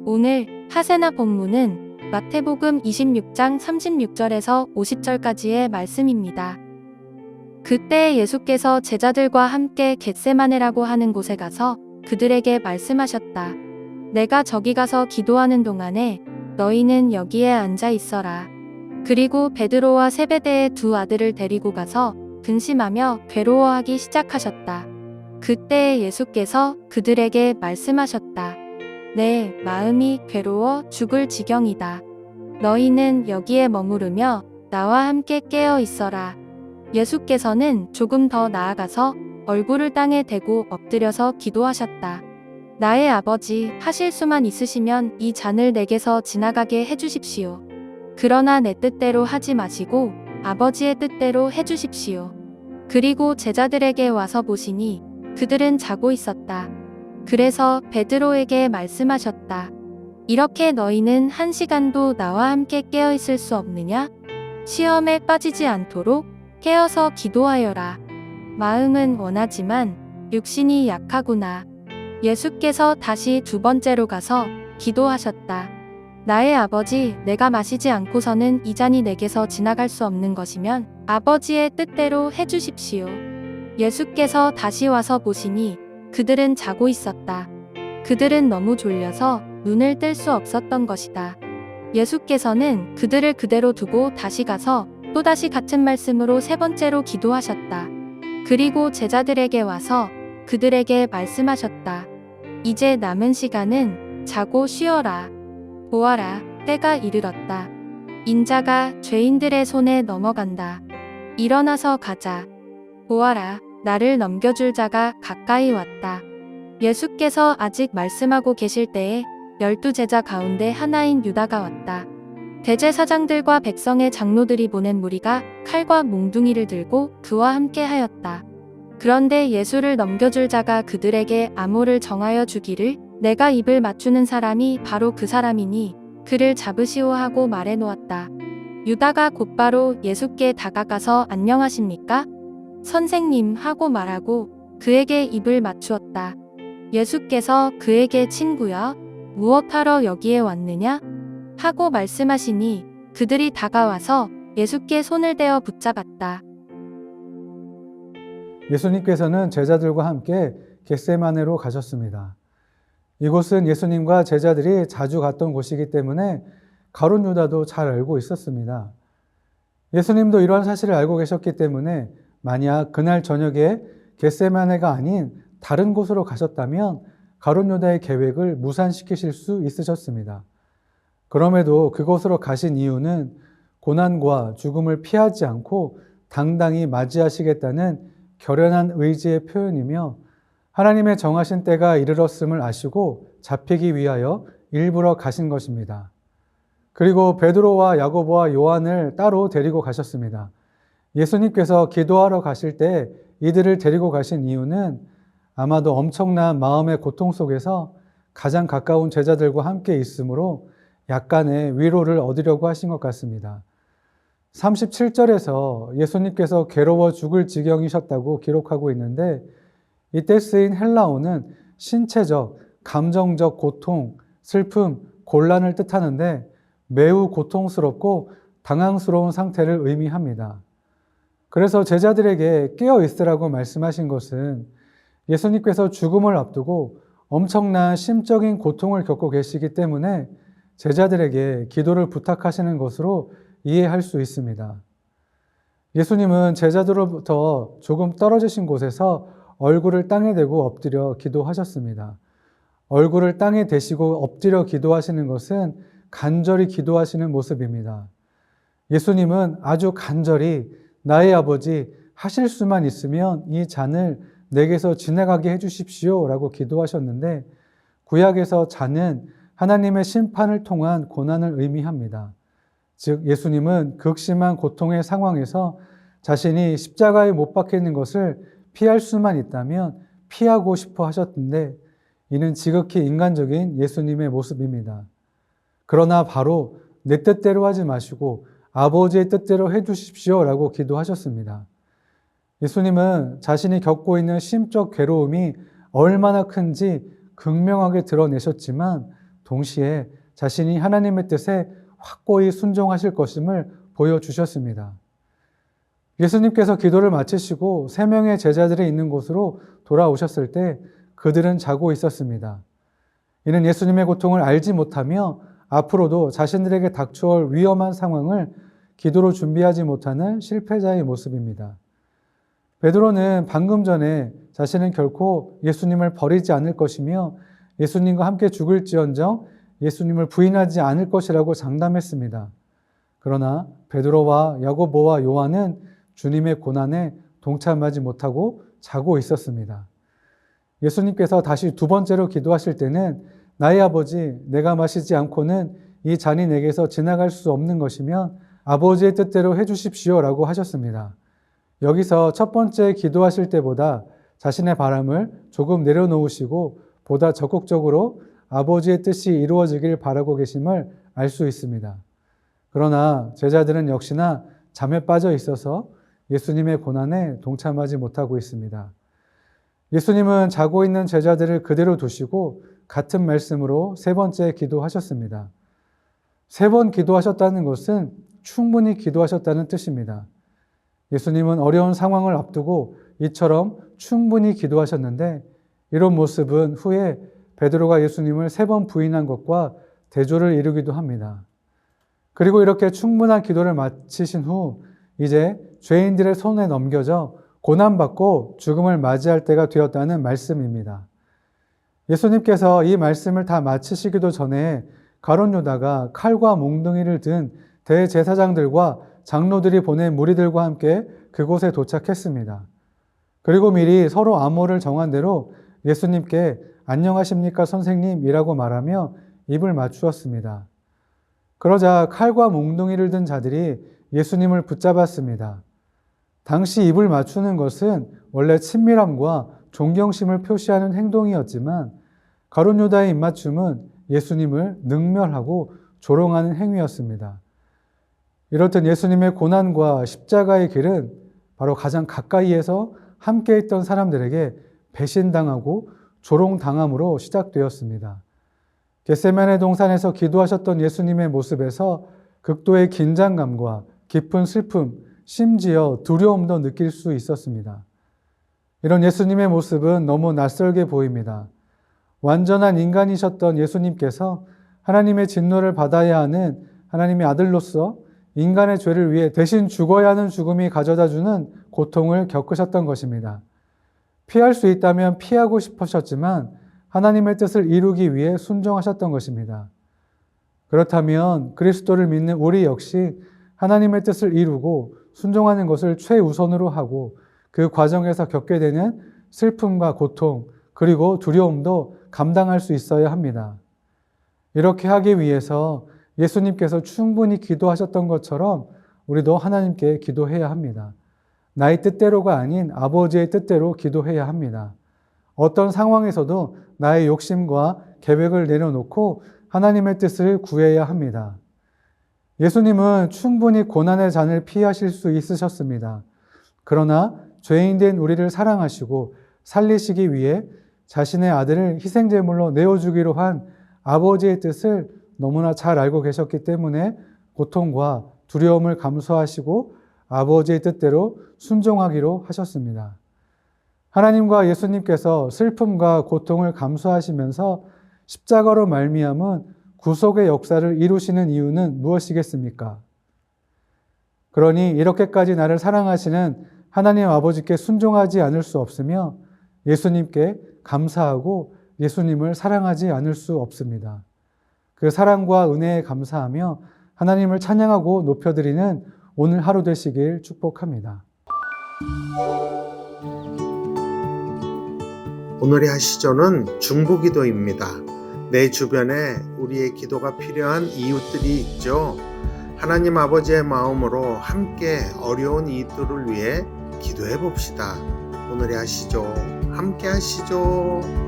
오늘 하세나 본문은 마태복음 26장 36절에서 50절까지의 말씀입니다. 그때 예수께서 제자들과 함께 겟세마네라고 하는 곳에 가서 그들에게 말씀하셨다. 내가 저기 가서 기도하는 동안에 너희는 여기에 앉아 있어라. 그리고 베드로와 세베대의 두 아들을 데리고 가서 근심하며 괴로워하기 시작하셨다. 그때 예수께서 그들에게 말씀하셨다. 내 마음이 괴로워 죽을 지경이다. 너희는 여기에 머무르며 나와 함께 깨어 있어라. 예수께서는 조금 더 나아가서 얼굴을 땅에 대고 엎드려서 기도하셨다. 나의 아버지, 하실 수만 있으시면 이 잔을 내게서 지나가게 해주십시오. 그러나 내 뜻대로 하지 마시고 아버지의 뜻대로 해주십시오. 그리고 제자들에게 와서 보시니 그들은 자고 있었다. 그래서 베드로에게 말씀하셨다. 이렇게 너희는 1시간도 나와 함께 깨어 있을 수 없느냐? 시험에 빠지지 않도록 깨어서 기도하여라. 마음은 원하지만 육신이 약하구나. 예수께서 다시 두 번째로 가서 기도하셨다. 나의 아버지, 내가 마시지 않고서는 이 잔이 내게서 지나갈 수 없는 것이면 아버지의 뜻대로 해주십시오. 예수께서 다시 와서 보시니 그들은 자고 있었다. 그들은 너무 졸려서 눈을 뜰 수 없었던 것이다. 예수께서는 그들을 그대로 두고 다시 가서 또다시 같은 말씀으로 세 번째로 기도하셨다. 그리고 제자들에게 와서 그들에게 말씀하셨다. 이제 남은 시간은 자고 쉬어라. 보아라, 때가 이르렀다. 인자가 죄인들의 손에 넘어간다. 일어나서 가자. 보아라, 나를 넘겨줄 자가 가까이 왔다. 예수께서 아직 말씀하고 계실 때에 12제자 가운데 하나인 유다가 왔다. 대제사장들과 백성의 장로들이 보낸 무리가 칼과 몽둥이를 들고 그와 함께 하였다. 그런데 예수를 넘겨줄 자가 그들에게 암호를 정하여 주기를 내가 입을 맞추는 사람이 바로 그 사람이니 그를 잡으시오 하고 말해 놓았다. 유다가 곧바로 예수께 다가가서 안녕하십니까? 선생님 하고 말하고 그에게 입을 맞추었다. 예수께서 그에게 친구야, 무엇하러 여기에 왔느냐? 하고 말씀하시니 그들이 다가와서 예수께 손을 대어 붙잡았다. 예수님께서는 제자들과 함께 겟세마네로 가셨습니다. 이곳은 예수님과 제자들이 자주 갔던 곳이기 때문에 가룟 유다도 잘 알고 있었습니다. 예수님도 이러한 사실을 알고 계셨기 때문에 만약 그날 저녁에 겟세마네가 아닌 다른 곳으로 가셨다면 가룟 유다의 계획을 무산시키실 수 있으셨습니다. 그럼에도 그곳으로 가신 이유는 고난과 죽음을 피하지 않고 당당히 맞이하시겠다는 결연한 의지의 표현이며 하나님의 정하신 때가 이르렀음을 아시고 잡히기 위하여 일부러 가신 것입니다. 그리고 베드로와 야고보와 요한을 따로 데리고 가셨습니다. 예수님께서 기도하러 가실 때 이들을 데리고 가신 이유는 아마도 엄청난 마음의 고통 속에서 가장 가까운 제자들과 함께 있으므로 약간의 위로를 얻으려고 하신 것 같습니다. 37절에서 예수님께서 괴로워 죽을 지경이셨다고 기록하고 있는데 이때 쓰인 헬라어는 신체적, 감정적 고통, 슬픔, 곤란을 뜻하는데 매우 고통스럽고 당황스러운 상태를 의미합니다. 그래서 제자들에게 깨어 있으라고 말씀하신 것은 예수님께서 죽음을 앞두고 엄청난 심적인 고통을 겪고 계시기 때문에 제자들에게 기도를 부탁하시는 것으로 이해할 수 있습니다. 예수님은 제자들로부터 조금 떨어지신 곳에서 얼굴을 땅에 대고 엎드려 기도하셨습니다. 얼굴을 땅에 대시고 엎드려 기도하시는 것은 간절히 기도하시는 모습입니다. 예수님은 아주 간절히 나의 아버지 하실 수만 있으면 이 잔을 내게서 지나가게 해주십시오 라고 기도하셨는데 구약에서 잔은 하나님의 심판을 통한 고난을 의미합니다. 즉 예수님은 극심한 고통의 상황에서 자신이 십자가에 못 박히는 것을 피할 수만 있다면 피하고 싶어 하셨는데 이는 지극히 인간적인 예수님의 모습입니다. 그러나 바로 내 뜻대로 하지 마시고 아버지의 뜻대로 해주십시오 라고 기도하셨습니다. 예수님은 자신이 겪고 있는 심적 괴로움이 얼마나 큰지 극명하게 드러내셨지만 동시에 자신이 하나님의 뜻에 확고히 순종하실 것임을 보여주셨습니다. 예수님께서 기도를 마치시고 3명의 제자들이 있는 곳으로 돌아오셨을 때 그들은 자고 있었습니다. 이는 예수님의 고통을 알지 못하며 앞으로도 자신들에게 닥쳐올 위험한 상황을 기도로 준비하지 못하는 실패자의 모습입니다. 베드로는 방금 전에 자신은 결코 예수님을 버리지 않을 것이며 예수님과 함께 죽을지언정 예수님을 부인하지 않을 것이라고 장담했습니다. 그러나 베드로와 야고보와 요한은 주님의 고난에 동참하지 못하고 자고 있었습니다. 예수님께서 다시 2번째로 기도하실 때는 나의 아버지, 내가 마시지 않고는 이 잔이 내게서 지나갈 수 없는 것이면 아버지의 뜻대로 해주십시오라고 하셨습니다. 여기서 첫 번째 기도하실 때보다 자신의 바람을 조금 내려놓으시고 보다 적극적으로 아버지의 뜻이 이루어지길 바라고 계심을 알 수 있습니다. 그러나 제자들은 역시나 잠에 빠져 있어서 예수님의 고난에 동참하지 못하고 있습니다. 예수님은 자고 있는 제자들을 그대로 두시고 같은 말씀으로 3번째 기도하셨습니다. 3번 기도하셨다는 것은 충분히 기도하셨다는 뜻입니다. 예수님은 어려운 상황을 앞두고 이처럼 충분히 기도하셨는데 이런 모습은 후에 베드로가 예수님을 3번 부인한 것과 대조를 이루기도 합니다. 그리고 이렇게 충분한 기도를 마치신 후 이제 죄인들의 손에 넘겨져 고난받고 죽음을 맞이할 때가 되었다는 말씀입니다. 예수님께서 이 말씀을 다 마치시기도 전에 가룟 유다가 칼과 몽둥이를 든 대제사장들과 장로들이 보낸 무리들과 함께 그곳에 도착했습니다. 그리고 미리 서로 암호를 정한 대로 예수님께 안녕하십니까 선생님이라고 말하며 입을 맞추었습니다. 그러자 칼과 몽둥이를 든 자들이 예수님을 붙잡았습니다. 당시 입을 맞추는 것은 원래 친밀함과 존경심을 표시하는 행동이었지만 가룟 유다의 입맞춤은 예수님을 능멸하고 조롱하는 행위였습니다. 이렇듯 예수님의 고난과 십자가의 길은 바로 가장 가까이에서 함께 있던 사람들에게 배신당하고 조롱당함으로 시작되었습니다. 겟세마네 동산에서 기도하셨던 예수님의 모습에서 극도의 긴장감과 깊은 슬픔, 심지어 두려움도 느낄 수 있었습니다. 이런 예수님의 모습은 너무 낯설게 보입니다. 완전한 인간이셨던 예수님께서 하나님의 진노를 받아야 하는 하나님의 아들로서 인간의 죄를 위해 대신 죽어야 하는 죽음이 가져다주는 고통을 겪으셨던 것입니다. 피할 수 있다면 피하고 싶으셨지만 하나님의 뜻을 이루기 위해 순종하셨던 것입니다. 그렇다면 그리스도를 믿는 우리 역시 하나님의 뜻을 이루고 순종하는 것을 최우선으로 하고 그 과정에서 겪게 되는 슬픔과 고통 그리고 두려움도 감당할 수 있어야 합니다. 이렇게 하기 위해서 예수님께서 충분히 기도하셨던 것처럼 우리도 하나님께 기도해야 합니다. 나의 뜻대로가 아닌 아버지의 뜻대로 기도해야 합니다. 어떤 상황에서도 나의 욕심과 계획을 내려놓고 하나님의 뜻을 구해야 합니다. 예수님은 충분히 고난의 잔을 피하실 수 있으셨습니다. 그러나 죄인된 우리를 사랑하시고 살리시기 위해 자신의 아들을 희생제물로 내어주기로 한 아버지의 뜻을 너무나 잘 알고 계셨기 때문에 고통과 두려움을 감수하시고 아버지의 뜻대로 순종하기로 하셨습니다. 하나님과 예수님께서 슬픔과 고통을 감수하시면서 십자가로 말미암은 구속의 역사를 이루시는 이유는 무엇이겠습니까? 그러니 이렇게까지 나를 사랑하시는 하나님 아버지께 순종하지 않을 수 없으며 예수님께 감사하고 예수님을 사랑하지 않을 수 없습니다. 그 사랑과 은혜에 감사하며 하나님을 찬양하고 높여드리는 오늘 하루 되시길 축복합니다. 오늘의 하시조는 중보기도입니다. 내 주변에 우리의 기도가 필요한 이웃들이 있죠. 하나님 아버지의 마음으로 함께 어려운 이웃들을 위해 기도해 봅시다. 오늘의 하시조 함께 하시죠.